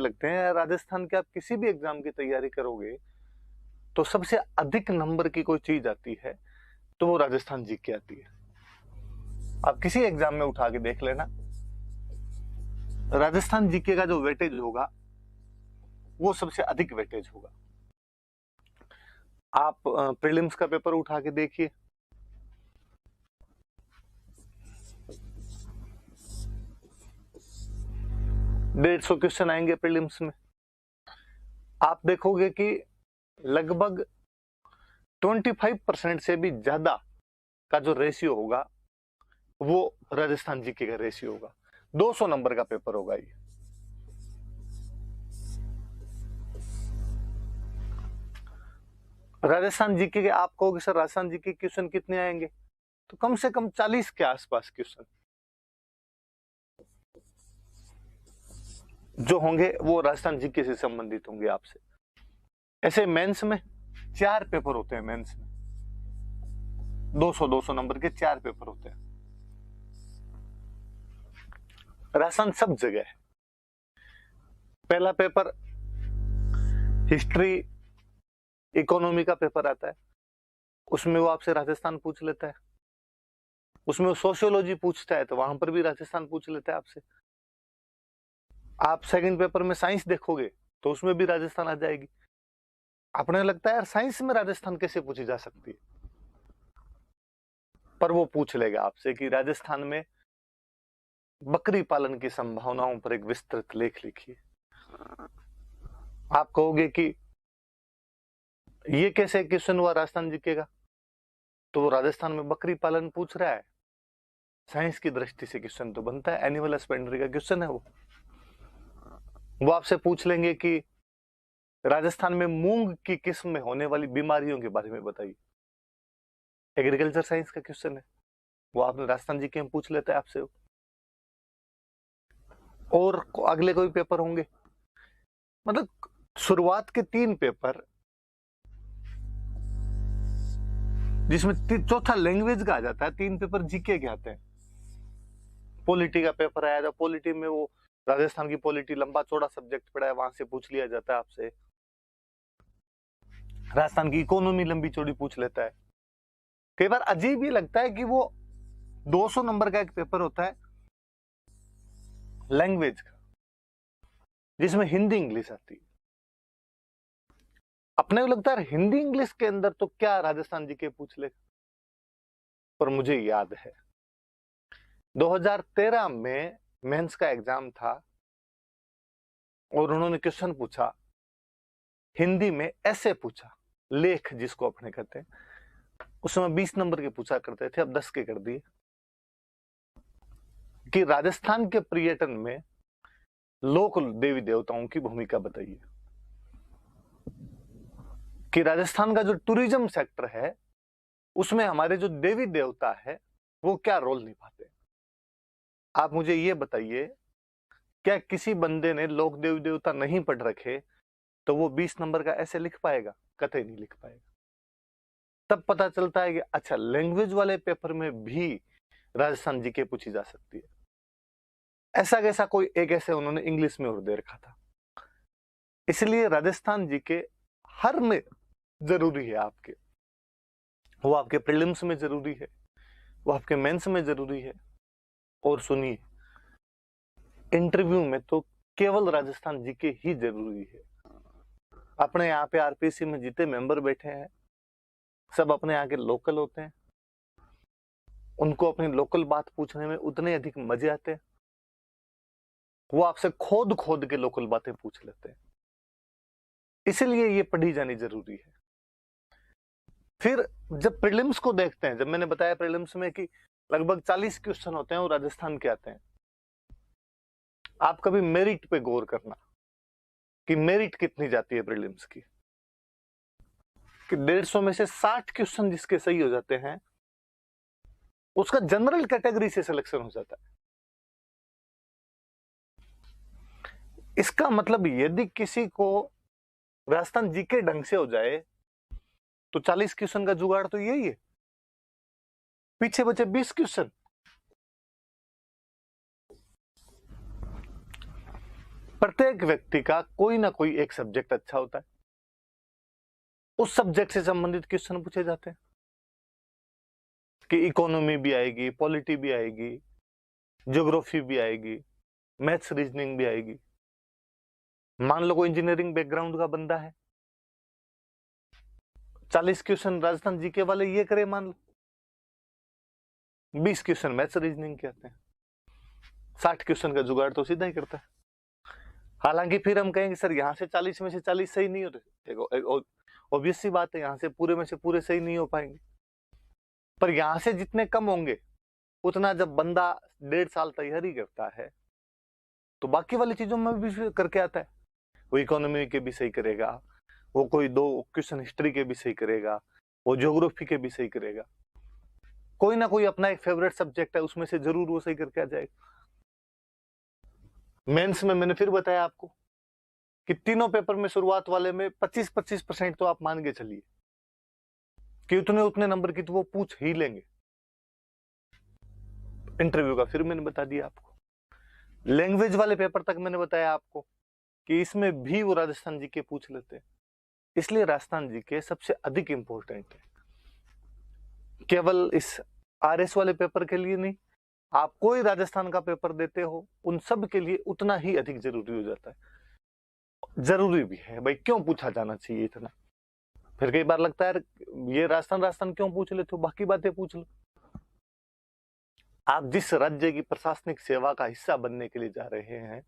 लगते हैं राजस्थान के, आप किसी भी एग्जाम की तैयारी करोगे तो सबसे अधिक नंबर की कोई चीज आती है तो वो राजस्थान जीके आती है। आप किसी एग्जाम में उठा के देख लेना, राजस्थान जीके का जो वेटेज होगा वो सबसे अधिक वेटेज होगा। आप प्रीलिम्स का पेपर उठा के देखिए, डेढ़ 150 क्वेश्चन आएंगे प्रीलिम्स में। आप देखोगे कि लगभग 25% से भी ज्यादा का जो रेशियो होगा वो राजस्थान जीके का रेशियो होगा। 200 नंबर का पेपर होगा ये। राजस्थान जीके के आप कहोगे सर राजस्थान जीके क्वेश्चन कितने आएंगे, तो कम से कम 40 के आसपास क्वेश्चन जो होंगे वो राजस्थान जीके से संबंधित होंगे आपसे। ऐसे मेंस में 4 पेपर होते हैं, मेंस में 200 नंबर के 4 पेपर होते हैं। राजस्थान सब जगह है। पहला पेपर हिस्ट्री इकोनॉमी का पेपर आता है, उसमें वो आपसे राजस्थान पूछ लेता है। उसमें वो सोशियोलॉजी पूछता है तो वहां पर भी राजस्थान पूछ लेता है आपसे। आप सेकंड पेपर में साइंस देखोगे तो उसमें भी राजस्थान आ जाएगी। आपने लगता है यार साइंस में राजस्थान कैसे पूछी जा सकती है, पर वो पूछ लेगा आपसे कि राजस्थान में बकरी पालन की संभावनाओं पर एक विस्तृत लेख लिखिए। आप कहोगे कि ये कैसे क्वेश्चन हुआ राजस्थान जीके का, तो वो राजस्थान में बकरी पालन पूछ रहा है, साइंस की दृष्टि से क्वेश्चन तो बनता है, एनिमल हस्बेंड्री का क्वेश्चन है वो आपसे पूछ लेंगे कि राजस्थान में मूंग की किस्म में होने वाली बीमारियों के बारे में बताइए। एग्रीकल्चर साइंस का क्वेश्चन है, वो आपने राजस्थान जीके में पूछ लेता है आपसे। और अगले कोई पेपर होंगे, मतलब शुरुआत के 3 पेपर जिसमें चौथा लैंग्वेज का आ जाता है, 3 पेपर जीके के आते हैं। पॉलिटी का पेपर आया था, पॉलिटी में वो राजस्थान की पॉलिटी लंबा चौड़ा सब्जेक्ट पड़ा है, वहां से पूछ लिया जाता है आपसे। राजस्थान की इकोनॉमी लंबी चौड़ी पूछ लेता है। कई बार अजीब ही लगता है कि वो 200 नंबर का एक पेपर होता है लैंग्वेज का, जिसमें हिंदी इंग्लिश आती है। अपने को लगता है हिंदी इंग्लिश के अंदर तो क्या राजस्थान जीके पूछ ले, पर मुझे याद है 2013 में मेंस का एग्जाम था और उन्होंने क्वेश्चन पूछा हिंदी में, ऐसे पूछा, लेख जिसको अपने कहते हैं, उस समय 20 नंबर के पूछा करते थे, अब 10 के कर दिए, कि राजस्थान के पर्यटन में लोक देवी देवताओं की भूमिका बताइए, कि राजस्थान का जो टूरिज्म सेक्टर है उसमें हमारे जो देवी देवता है वो क्या रोल निभाते हैं। आप मुझे ये बताइए, क्या किसी बंदे ने लोक देवी देवता नहीं पढ़ रखे तो वो 20 नंबर का ऐसे लिख पाएगा? कतई नहीं लिख पाएगा। तब पता चलता है कि अच्छा, लैंग्वेज वाले पेपर में भी राजस्थान जीके पूछी जा सकती है। ऐसा कैसा, कोई एक ऐसे उन्होंने इंग्लिश में और दे रखा था। इसलिए राजस्थान जीके हर में जरूरी है आपके, वो आपके प्रीलिम्स में जरूरी है, वो आपके मेंस में जरूरी है। और सुनिए, इंटरव्यू में तो केवल राजस्थान जीके ही जरूरी है। अपने यहाँ पे आरपीसी में जितने मेंबर बैठे हैं सब अपने यहाँ के लोकल होते हैं, उनको अपनी लोकल बात पूछने में उतने अधिक मजे आते हैं। वो आपसे खोद खोद के लोकल बातें पूछ लेते हैं, इसलिए ये पढ़ी जानी जरूरी है। फिर जब प्रीलिम्स को देखते हैं, जब मैंने बताया प्रीलिम्स में कि लगभग 40 क्वेश्चन होते हैं और राजस्थान के आते हैं, आप कभी मेरिट पे गौर करना कि मेरिट कितनी जाती है प्रीलिम्स की, कि 150 में से 60 क्वेश्चन जिसके सही हो जाते हैं उसका जनरल कैटेगरी से सिलेक्शन हो जाता है। इसका मतलब यदि किसी को राजस्थान जीके ढंग से हो जाए तो 40 क्वेश्चन का जुगाड़ तो यही है, पीछे बचे 20 क्वेश्चन। प्रत्येक व्यक्ति का कोई ना कोई एक सब्जेक्ट अच्छा होता है, उस सब्जेक्ट से संबंधित क्वेश्चन पूछे जाते हैं कि इकोनॉमी भी आएगी, पॉलिटी भी आएगी, ज्योग्राफी भी आएगी, मैथ्स रीजनिंग भी आएगी। मान लो कोई इंजीनियरिंग बैकग्राउंड का बंदा है, 40 क्वेश्चन राजस्थान जीके वाले ये करे, मान लो 20 क्वेश्चन मैथ्स रीजनिंग के आते हैं, 60 क्वेश्चन का जुगाड़ तो सीधा ही करता है। हालांकि फिर हम कहेंगे सर यहां से 40 में से 40 सही नहीं हो रहे, ऑब्वियस सी बात है, यहां से पूरे में से पूरे सही नहीं हो पाएंगे, पर यहां से जितने कम होंगे उतना जब बंदा 1.5 साल तैयारी करता है तो बाकी वाली चीजों में भी करके आता है। वो इकोनॉमी के भी सही करेगा, वो कोई 2 क्वेश्चन हिस्ट्री के भी सही करेगा, वो ज्योग्राफी के भी सही करेगा, कोई ना कोई अपना एक फेवरेट सब्जेक्ट है उसमें से जरूर वो सही करके आ जाएगा। मेंस में मैंने फिर बताया आपको कि तीनों पेपर में शुरुआत वाले में 25-25% तो आप मान के चलिए कि उतने उतने नंबर की तो वो पूछ ही लेंगे। इंटरव्यू का फिर मैंने बता दिया आपको। लैंग्वेज वाले पेपर तक मैंने बताया आपको कि इसमें भी वो राजस्थान जी के पूछ लेते हैं, इसलिए राजस्थान जी के सबसे अधिक इंपॉर्टेंट है। केवल इस आरएस वाले पेपर के लिए नहीं, आप कोई राजस्थान का पेपर देते हो उन सब के लिए उतना ही अधिक जरूरी हो जाता है। जरूरी भी है भाई, क्यों पूछा जाना चाहिए इतना। फिर कई बार लगता है ये राजस्थान राजस्थान क्यों पूछ लेते हो, बाकी बातें पूछ लो। आप जिस राज्य की प्रशासनिक सेवा का हिस्सा बनने के लिए जा रहे हैं,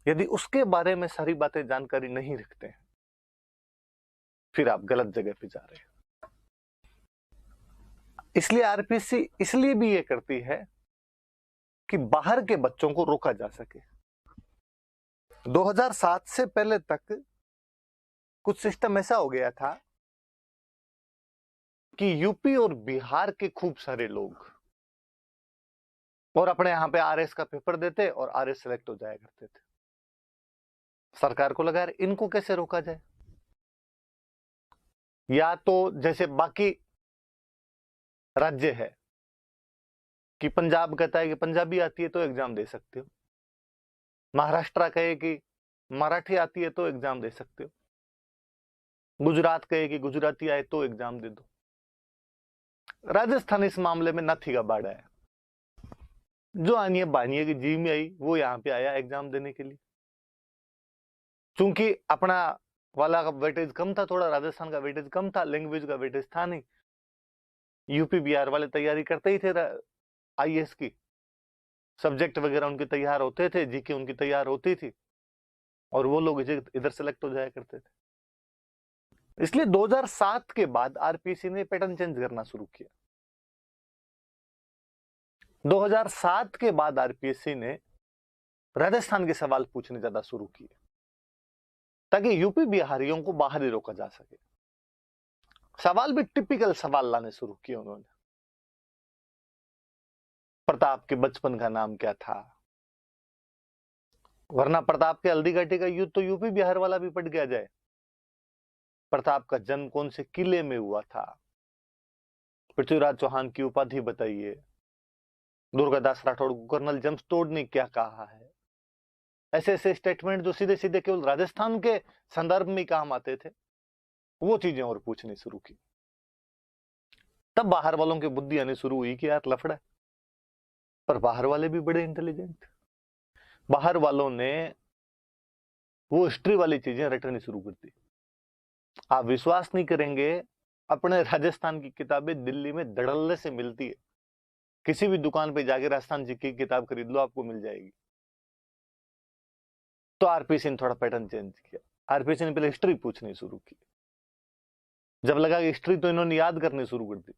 यदि उसके बारे में सारी बातें जानकारी नहीं रखते हैं फिर आप गलत जगह पे जा रहे हैं। इसलिए आरपीएससी इसलिए भी ये करती है कि बाहर के बच्चों को रोका जा सके। 2007 से पहले तक कुछ सिस्टम ऐसा हो गया था कि यूपी और बिहार के खूब सारे लोग और अपने यहां पे आरएस का पेपर देते और आरएस सेलेक्ट हो जाया करते थे। सरकार को लगा इनको कैसे रोका जाए, या तो जैसे बाकी राज्य है कि पंजाब कहता है कि पंजाबी आती है तो एग्जाम दे सकते हो, महाराष्ट्र कहे कि मराठी आती है तो एग्जाम दे सकते हो, गुजरात कहे कि गुजराती आए तो एग्जाम दे दो। राजस्थान इस मामले में नाथी का बाड़ा है, जो आनिए बानिए की जी में आई वो यहां पे आया एग्जाम देने के लिए। चूंकि अपना वाला का वेटेज कम था, थोड़ा राजस्थान का वेटेज कम था, लैंग्वेज का वेटेज था नहीं। यूपी बिहार वाले तैयारी करते ही थे आईएएस की, सब्जेक्ट वगैरह उनके तैयार होते थे, जीके उनकी तैयार होती थी और वो लोग इधर सेलेक्ट हो जाया करते थे। इसलिए 2007 के बाद आरपीएससी ने पैटर्न चेंज करना शुरू किया। 2007 के बाद आरपीएससी ने राजस्थान के सवाल पूछने ज्यादा शुरू किए ताकि यूपी बिहारियों को बाहर ही रोका जा सके। सवाल भी टिपिकल सवाल लाने शुरू किए उन्होंने। प्रताप के बचपन का नाम क्या था, वरना प्रताप के हल्दी घाटी का युद्ध तो यूपी बिहार वाला भी पढ़ गया जाए। प्रताप का जन्म कौन से किले में हुआ था, पृथ्वीराज चौहान की उपाधि बताइए, दुर्गादास राठौड़ को कर्नल जम्सतोड़ ने क्या कहा है। ऐसे ऐसे स्टेटमेंट जो सीधे सीधे केवल राजस्थान के संदर्भ में काम आते थे, वो चीजें और पूछनी शुरू की। तब बाहर वालों की बुद्धि आनी शुरू हुई कि यार लफड़ा है। पर बाहर वाले भी बड़े इंटेलिजेंट, बाहर वालों ने वो हिस्ट्री वाली चीजें रटनी शुरू कर दी। आप विश्वास नहीं करेंगे, अपने राजस्थान की किताबें दिल्ली में धड़ल्ले से मिलती है। किसी भी दुकान पे जाके राजस्थान जी की किताब खरीद लो, आपको मिल जाएगी। तो आरपीसी ने थोड़ा पैटर्न चेंज किया। आरपीसी ने पहले हिस्ट्री पूछनी शुरू की। जब लगा कि हिस्ट्री तो इन्होंने याद करनी शुरू कर दी,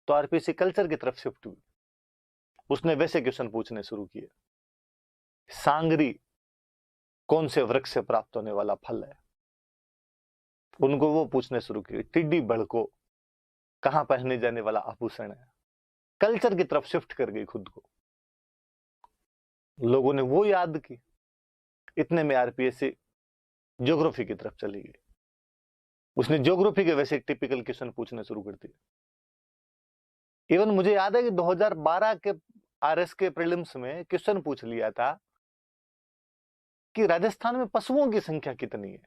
तो आरपीसी कल्चर की तरफ शिफ्ट हुई। उसने वैसे क्वेश्चन पूछने शुरू किए। सांगरी कौन से वृक्ष से प्राप्त होने वाला फल है, उनको वो पूछने शुरू किए। टिड्डी बड़को कहां पहने जाने वाला आभूषण है। कल्चर की तरफ शिफ्ट कर गई खुद को, लोगों ने वो याद की। इतने में आरपीएससी ज्योग्राफी की तरफ चली गई। उसने ज्योग्राफी के वैसे टिपिकल क्वेश्चन पूछने शुरू कर दिए। इवन मुझे याद है कि 2012 के आरएस के प्रीलिम्स में क्वेश्चन पूछ लिया था कि राजस्थान में पशुओं की संख्या कितनी है।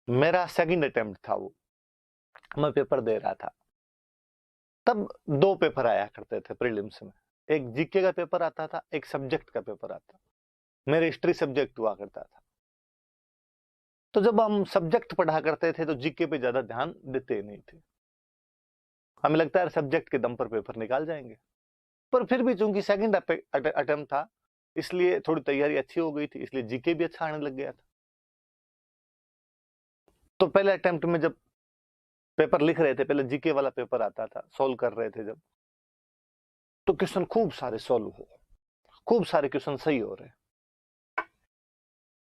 मेरा सेकंड अटेम्प्ट था वो, मैं पेपर दे रहा था। तब 2 पेपर आया करते थे प्रीलिम्स में, एक जीके का पेपर आता था, एक सब्जेक्ट का पेपर आता। मेरे हिस्ट्री सब्जेक्ट हुआ करता था। तो जब हम सब्जेक्ट पढ़ा करते थे तो जीके पे ज्यादा ध्यान देते नहीं थे, हमें लगता है सब्जेक्ट के दम पर पेपर निकाल जाएंगे। पर फिर भी चूंकि सेकंड अटेम्प्ट था, इसलिए थोड़ी तैयारी अच्छी हो गई थी, इसलिए जीके भी अच्छा आने लग गया था। तो पहले अटेम्प्ट में जब पेपर लिख रहे थे, पहले जीके वाला पेपर आता था, सॉल्व कर रहे थे जब, तो क्वेश्चन खूब सारे सॉल्व हो, खूब सारे क्वेश्चन सही हो रहे,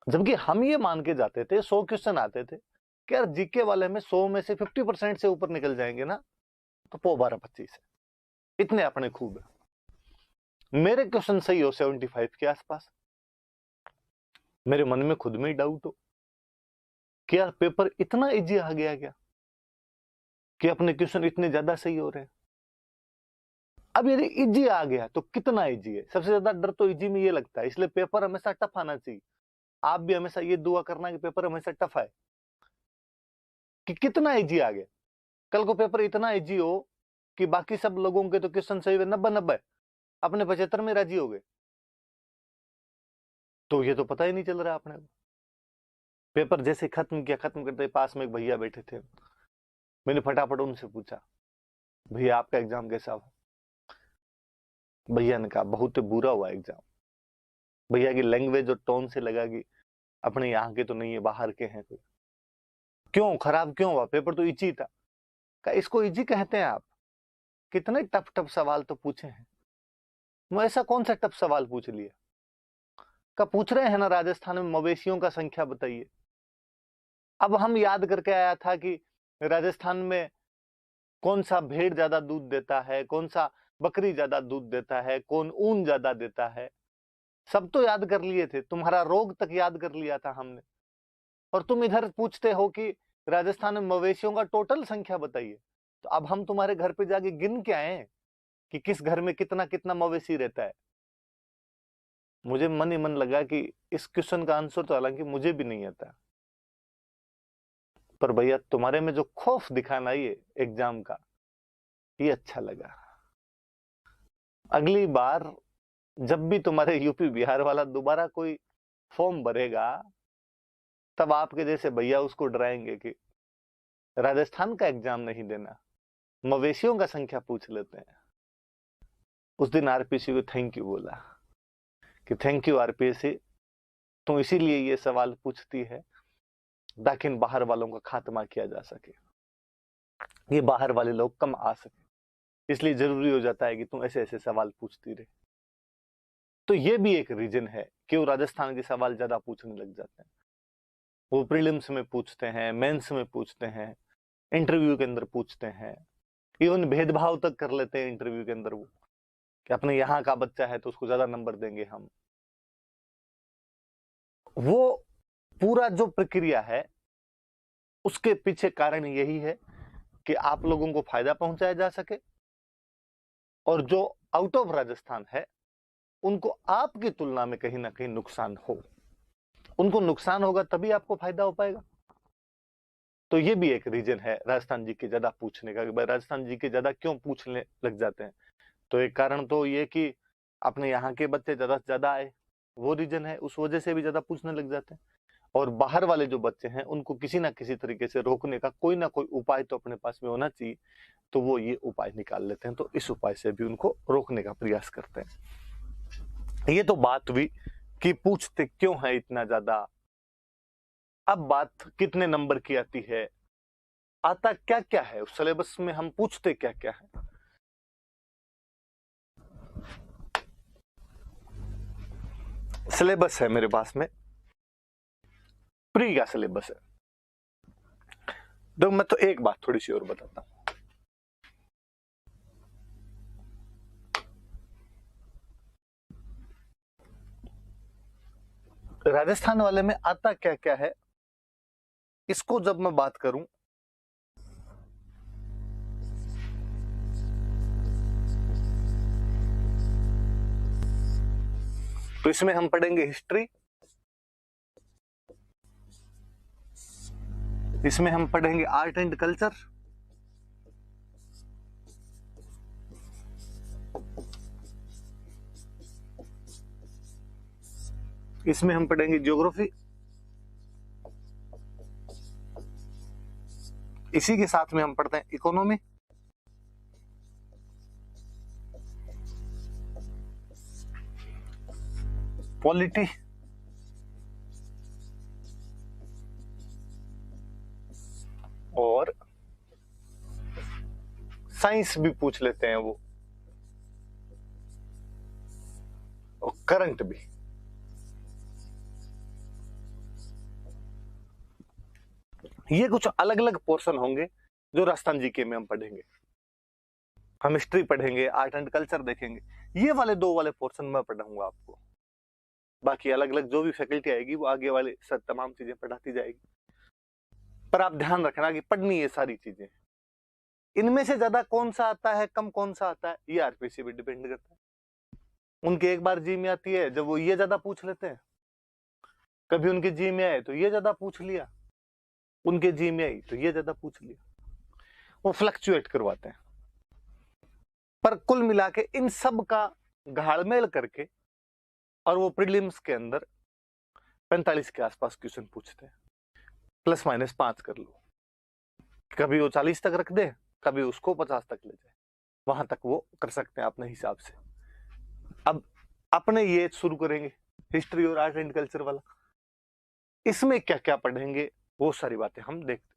जबकि हम ये मान के जाते थे 100 क्वेश्चन आते थे कि यार जीके वाले में 100 में से 50% से ऊपर निकल जाएंगे ना, तो 12-25 है, इतने अपने खूब है। मेरे क्वेश्चन सही हो 75 के आसपास, मेरे मन में खुद में ही डाउट हो कि यार पेपर इतना इजी आ गया क्या कि अपने क्वेश्चन इतने ज्यादा सही हो रहे हैं। अब यदि इजी आ गया तो कितना इजी है, सबसे ज्यादा डर तो इजी में ये लगता है, इसलिए पेपर हमेशा टफ आना चाहिए। आप भी हमेशा ये दुआ करना कि पेपर हमेशा टफ आए, कि कितना इजी आ गया। कल को पेपर इतना इजी हो कि बाकी सब लोगों के तो क्वेश्चन सही हुए 90-90, अपने 75 में राजी हो गए, तो ये तो पता ही नहीं चल रहा अपने को। पेपर जैसे खत्म किया, खत्म करते पास में एक भैया बैठे थे, मैंने फटाफट उनसे पूछा, भैया आपका एग्जाम कैसा हुआ? भैया ने कहा बहुत बुरा हुआ एग्जाम। भैया की लैंग्वेज और टोन से लगा कि अपने यहाँ के तो नहीं है, बाहर के हैं कोई। क्यों खराब क्यों हुआ? पेपर तो इजी था। कहा इसको इजी कहते हैं आप? कितने टफ टफ सवाल तो पूछे हैं। मैं ऐसा कौन सा टफ सवाल पूछ लिया? का पूछ रहे हैं ना राजस्थान में मवेशियों का संख्या बताइए। अब हम याद करके आया था कि राजस्थान में कौन सा भेड़ ज्यादा दूध देता है, कौन सा बकरी ज्यादा दूध देता है, कौन ऊन ज्यादा देता है, सब तो याद कर लिए थे। तुम्हारा रोग तक याद कर लिया था हमने, और तुम इधर पूछते हो कि राजस्थान में मवेशियों का टोटल संख्या बताइए। तो अब हम तुम्हारे घर पे जाके गिन के आए कि किस घर में कितना कितना मवेशी रहता है। मुझे मन ही मन लगा कि इस क्वेश्चन का आंसर तो हालांकि मुझे भी नहीं आता, पर भैया तुम्हारे में जो खौफ दिखाना ये एग्जाम का, ये अच्छा लगा। अगली बार जब भी तुम्हारे यूपी बिहार वाला दोबारा कोई फॉर्म भरेगा, तब आपके जैसे भैया उसको डराएंगे कि राजस्थान का एग्जाम नहीं देना, मवेशियों का संख्या पूछ लेते हैं। उस दिन आरपीसी को थैंक यू बोला कि थैंक यू आरपीसी, तो इसीलिए ये सवाल पूछती है ताकि इन बाहर वालों का खात्मा किया जा सके, ये बाहर वाले लोग कम आ सके, इसलिए जरूरी हो जाता है कि तुम ऐसे ऐसे सवाल पूछती रहे। तो ये भी एक रीजन है कि वो राजस्थान के सवाल ज्यादा पूछने लग जाते हैं। वो प्रीलिम्स में पूछते हैं, मेंस में पूछते हैं, इंटरव्यू के अंदर पूछते हैं, इवन भेदभाव तक कर लेते हैं इंटरव्यू के अंदर वो, कि अपने यहाँ का बच्चा है तो उसको ज्यादा नंबर देंगे हम। वो पूरा जो प्रक्रिया है उसके पीछे कारण यही है कि आप लोगों को फायदा पहुंचाया जा सके, और जो आउट ऑफ राजस्थान है उनको आपकी तुलना में कहीं ना कहीं नुकसान हो। उनको नुकसान होगा तभी आपको फायदा हो पाएगा। तो ये भी एक रीजन है राजस्थान जी के ज्यादा पूछने का, कि भाई राजस्थान जी के ज्यादा क्यों पूछने लग जाते हैं। तो एक कारण तो ये कि अपने यहाँ के बच्चे ज्यादा से ज्यादा आए, वो रीजन है, उस वजह से भी ज्यादा पूछने लग जाते हैं। और बाहर वाले जो बच्चे हैं उनको किसी ना किसी तरीके से रोकने का कोई ना कोई उपाय तो अपने पास में होना चाहिए, तो वो ये उपाय निकाल लेते हैं, तो इस उपाय से भी उनको रोकने का प्रयास करते हैं। ये तो बात हुई कि पूछते क्यों है इतना ज्यादा। अब बात कितने नंबर की आती है, आता क्या क्या है उस सिलेबस में, हम पूछते क्या क्या है। सिलेबस है मेरे पास में, प्री का सिलेबस है। तो मैं तो एक बात थोड़ी सी और बताता हूं। राजस्थान वाले में आता क्या क्या है, इसको जब मैं बात करूं तो इसमें हम पढ़ेंगे हिस्ट्री, इसमें हम पढ़ेंगे आर्ट एंड कल्चर, इसमें हम पढ़ेंगे ज्योग्राफी, इसी के साथ में हम पढ़ते हैं इकोनॉमी, पॉलिटी, और साइंस भी पूछ लेते हैं वो, और करंट भी। ये कुछ अलग अलग पोर्शन होंगे जो राजस्थान जीके में हम पढ़ेंगे। हम हिस्ट्री पढ़ेंगे, आर्ट एंड कल्चर देखेंगे, ये वाले दो वाले पोर्शन में पढ़ाऊंगा आपको। बाकी अलग अलग जो भी फैकल्टी आएगी वो आगे वाले सब तमाम चीजें पढ़ाती जाएगी। पर आप ध्यान रखना कि पढ़नी ये सारी चीजें, इनमें से ज्यादा कौन सा आता है, कम कौन सा आता है, ये आरपीसी पे डिपेंड करता है। उनके एक बार जी में आती है जब वो ये ज्यादा पूछ लेते हैं, कभी उनके जी में आए तो ये ज्यादा पूछ लिया, उनके जी में आई तो ये ज्यादा पूछ लिया, वो फ्लक्चुएट करवाते हैं। पर कुल मिला के इन सब का घाड़मेल करके और वो प्रीलिम्स के अंदर 45 के आसपास क्वेश्चन पूछते हैं, प्लस माइनस 5 कर लो। कभी वो 40 तक रख दे, कभी उसको 50 तक ले जाए, वहां तक वो कर सकते हैं अपने हिसाब से। अब अपने ये शुरू करेंगे हिस्ट्री और आर्ट एंड कल्चर वाला। इसमें क्या क्या पढ़ेंगे वो सारी बातें हम देखते हैं।